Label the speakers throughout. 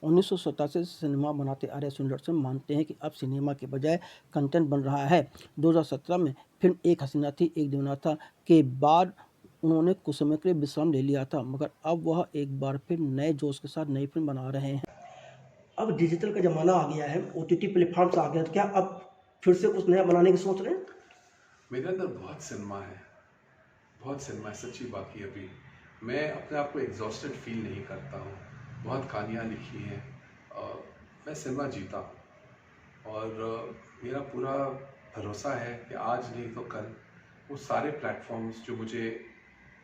Speaker 1: 1987 से सिनेमा बनाते आ रहे सुदर्शन मानते हैं कि अब सिनेमा के बजाय कंटेंट बन रहा है। 2017 में फिल्म एक हसीना थी एक दीवाना था के बाद उन्होंने कुछ समय के लिए विश्राम ले लिया था, मगर अब वह एक बार फिर नए जोश के साथ नई फिल्म बना रहे हैं। अब डिजिटल का ज़माना आ गया है, OTT प्लेटफॉर्म्स आ गए हैं, तो क्या अब फिर से कुछ नया बनाने की सोच रहे हैं?
Speaker 2: मेरे अंदर बहुत सिनेमा है, सच्ची बात की अभी। मैं अपने आप को एग्जॉस्टेड फील नहीं करता हूँ। बहुत कहानियाँ लिखी हैं। मैं सिनेमा जीता हूँ और मेरा पूरा भरोसा है कि आज नहीं तो कल वो सारे प्लेटफॉर्म्स जो मुझे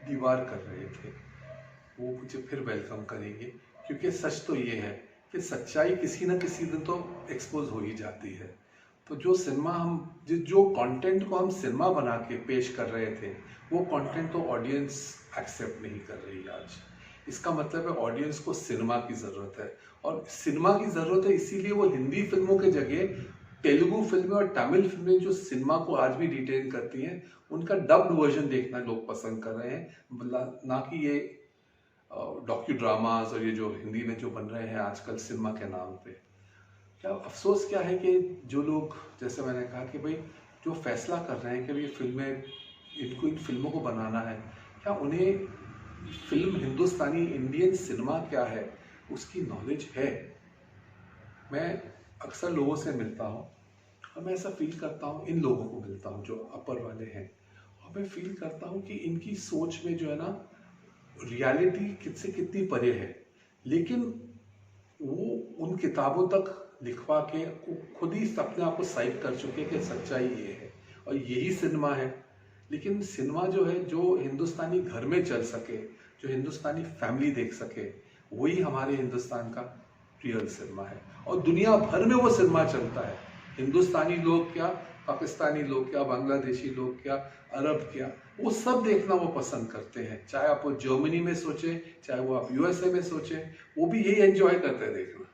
Speaker 2: दीवार कर रहे थे वो मुझे फिर वेलकम करेंगे, क्योंकि सच तो ये है कि सच्चाई किसी न किसी दिन तो एक्सपोज हो ही जाती है। तो जो सिनेमा हम जो कंटेंट को हम सिनेमा बना के पेश कर रहे थे वो कंटेंट तो ऑडियंस एक्सेप्ट नहीं कर रही आज। इसका मतलब है ऑडियंस को सिनेमा की ज़रूरत है, और सिनेमा की ज़रूरत है इसीलिए वो हिंदी फिल्मों के जगह तेलुगु फिल्में और तमिल फिल्में जो सिनेमा को आज भी रिटेन करती हैं उनका डब्ड वर्जन देखना लोग पसंद कर रहे हैं, ना कि ये डॉक्यू ड्रामास और ये जो हिंदी में जो बन रहे हैं आजकल सिनेमा के नाम पे। क्या अफसोस क्या है कि जो लोग, जैसे मैंने कहा कि भाई जो फैसला कर रहे हैं कि ये फिल्में, इनको इन फिल्मों को बनाना है, क्या उन्हें फिल्म हिंदुस्तानी इंडियन सिनेमा क्या है उसकी नॉलेज है? मैं अक्सर लोगों से मिलता हूँ और मैं ऐसा फील करता हूँ, इन लोगों को मिलता हूँ जो अपर वाले हैं, और मैं फील करता हूँ कि इनकी सोच में जो है ना रियलिटी किससे कितनी परे है, लेकिन वो उन किताबों तक लिखवा के खुद ही अपने आप को साइड कर चुके कि सच्चाई ये है और यही सिनेमा है। लेकिन सिनेमा जो है, जो हिंदुस्तानी घर में चल सके, जो हिंदुस्तानी फैमिली देख सके, वही हमारे हिंदुस्तान का रियल सिनेमा है। और दुनिया भर में वो सिनेमा चलता है। हिंदुस्तानी लोग क्या, पाकिस्तानी लोग क्या, बांग्लादेशी लोग क्या, अरब क्या, वो सब देखना वो पसंद करते हैं। चाहे आप वो जर्मनी में सोचें, चाहे वो आप USA में सोचें, वो भी यही एंजॉय करते हैं देखना।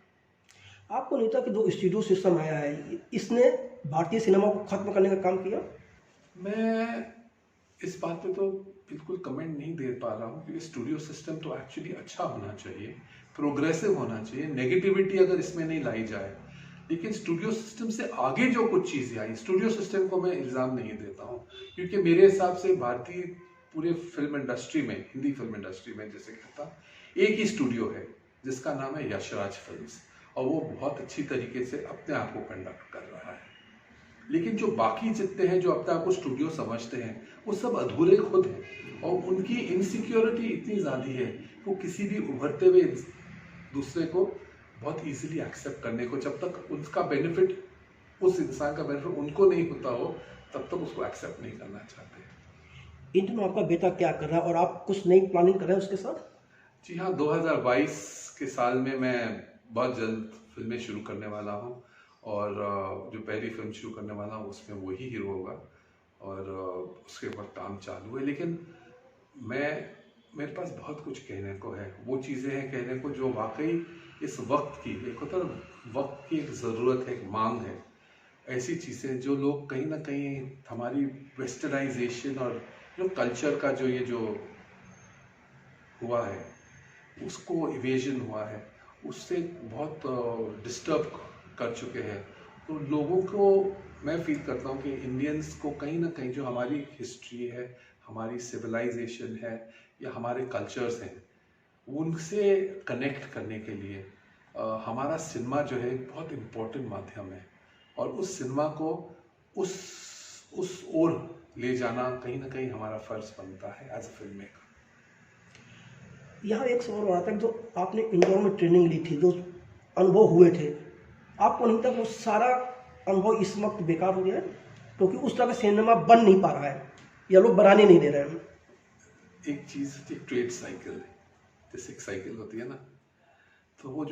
Speaker 1: आपको नहीं था कि जो स्टूडियो सिस्टम आया है इसने भारतीय सिनेमा को खत्म करने का काम किया?
Speaker 2: मैं इस बात पे तो बिल्कुल कमेंट नहीं दे पा रहा हूँ, क्योंकि स्टूडियो सिस्टम तो एक्चुअली अच्छा होना चाहिए, प्रोग्रेसिव होना चाहिए, नेगेटिविटी अगर इसमें नहीं लाई जाए। लेकिन स्टूडियो सिस्टम से आगे जो कुछ चीज़ें आई, स्टूडियो सिस्टम को मैं इल्ज़ाम नहीं देता हूँ, क्योंकि मेरे हिसाब से भारतीय पूरे फिल्म इंडस्ट्री में, हिंदी फिल्म इंडस्ट्री में जैसे कहता, एक ही स्टूडियो है जिसका नाम है यशराज फिल्म्स, और वो बहुत अच्छी तरीके से अपने आप को कंडक्ट कर रहा है। लेकिन जो बाकी जितने हैं जो अपने आप को स्टूडियो समझते हैं वो सब अधूरे खुद हैं, और उनकी इनसिक्योरिटी इतनी ज़्यादा है वो किसी भी उभरते हुए दूसरे को बहुत इजीली एक्सेप्ट करने को, जब तक उसका बेनिफिट, उस इंसान का बेनिफिट उनको नहीं होता हो, तब तक उसको एक्सेप्ट नहीं करना चाहते।
Speaker 1: इन दिनों आपका बेटा क्या कर रहा है और आप कुछ नई प्लानिंग कर रहे हैं उसके साथ?
Speaker 2: जी हाँ, 2022 के साल में मैं बहुत जल्द फिल्में शुरू करने वाला हूँ, और जो पहली फिल्म शुरू करने वाला हूँ उसमें वही हीरो होगा, और उसके ऊपर काम चालू है। लेकिन मेरे पास बहुत कुछ कहने को है, वो चीज़ें हैं कहने को जो वाकई इस वक्त की, एक होता है वक्त की एक ज़रूरत है, एक मांग है। ऐसी चीज़ें जो लोग कहीं ना कहीं हमारी वेस्टर्नाइजेशन और जो कल्चर का जो ये जो हुआ है, उसको इवेजन हुआ है, उससे बहुत डिस्टर्ब कर चुके हैं। तो लोगों को, मैं फील करता हूँ कि इंडियंस को कहीं ना कहीं जो हमारी हिस्ट्री है, हमारी सिविलाइजेशन है या हमारे कल्चर्स हैं, उनसे कनेक्ट करने के लिए हमारा सिनेमा जो है एक बहुत इम्पोर्टेंट माध्यम है, और उस सिनेमा को उस ओर ले जाना कहीं ना कहीं हमारा फर्ज बनता है एज अ फिल्म मेकर।
Speaker 1: यहाँ एक सवाल आता है, जो आपने इंदौर में ट्रेनिंग ली थी, जो अनुभव हुए थे, आपको नहीं था वो सारा अनुभव इस वक्त बेकार हो गया है? क्योंकि उस तरह का सिनेमा बन नहीं पा रहा है या लोग बनाने नहीं दे रहे हैं।
Speaker 2: एक चीज़, एक ट्रेड साइकिल है, जैसे एक साइकिल होती है ना, तो वो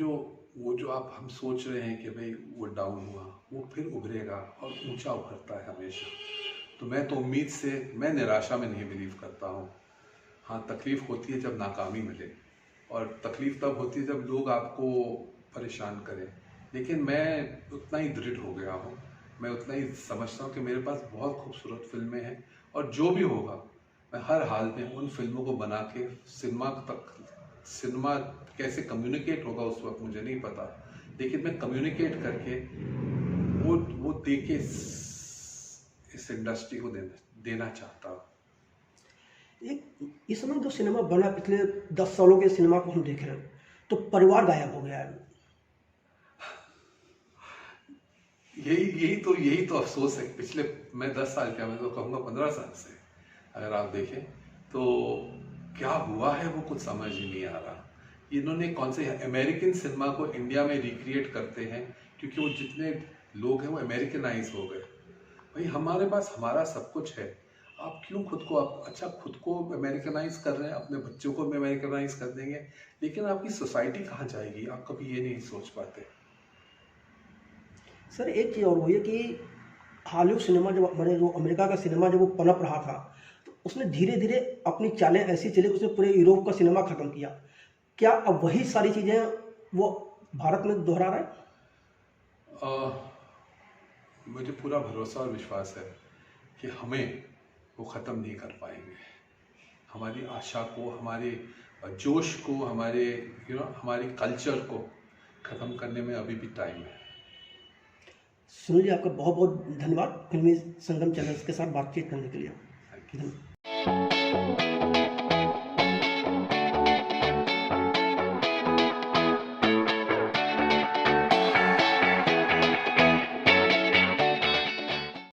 Speaker 2: जो आप हम सोच रहे हैं कि भाई वो डाउन हुआ, वो फिर उभरेगा और ऊंचा उभरता है हमेशा। तो मैं तो उम्मीद से, मैं निराशा में नहीं बिलीव करता हूँ। हाँ, तकलीफ़ होती है जब नाकामी मिले, और तकलीफ़ तब होती है जब लोग आपको परेशान करें, लेकिन मैं उतना ही दृढ़ हो गया हूँ, मैं उतना ही समझता हूँ कि मेरे पास बहुत खूबसूरत फिल्में हैं, और जो भी होगा मैं हर हाल में उन फिल्मों को बना के सिनेमा कैसे कम्युनिकेट होगा उस वक्त मुझे नहीं पता, लेकिन मैं कम्युनिकेट करके वो दे के इस इंडस्ट्री को देना चाहता हूँ।
Speaker 1: एक इस समय जो सिनेमा बना, पिछले 10 सालों के सिनेमा को हम देख रहे हैं, तो परिवार गायब हो गया है।
Speaker 2: यही तो अफसोस है। पिछले, मैं 10 साल क्या, मैं तो कहूँगा 15 साल से अगर आप देखें तो क्या हुआ है वो कुछ समझ ही नहीं आ रहा। इन्होंने कौन से अमेरिकन सिनेमा को इंडिया में रिक्रिएट करते हैं, क्योंकि वो जितने लोग हैं वो अमेरिकनाइज हो गए। भाई हमारे पास हमारा सब कुछ है, आप क्यों खुद को खुद को अमेरिकनाइज कर रहे हैं, अपने बच्चों को भी अमेरिकनाइज कर देंगे, लेकिन आपकी सोसाइटी कहाँ जाएगी, आप कभी ये नहीं सोच पाते।
Speaker 1: सर एक चीज़ और हुई है कि हॉलीवुड सिनेमा जब मैंने जो अमेरिका का सिनेमा जब वो पनप रहा था, तो उसने धीरे धीरे अपनी चालें ऐसी चली कि उसने पूरे यूरोप का सिनेमा खत्म किया। क्या अब वही सारी चीज़ें वो भारत में दोहरा रहा है?
Speaker 2: मुझे पूरा भरोसा और विश्वास है कि हमें वो ख़त्म नहीं कर पाएंगे। हमारी आशा को, हमारे जोश को, हमारे हमारी कल्चर को ख़त्म करने में अभी भी टाइम है।
Speaker 1: सुनील जी, आपका बहुत बहुत धन्यवाद फिल्मी संगम चैनल के साथ बातचीत करने के लिए।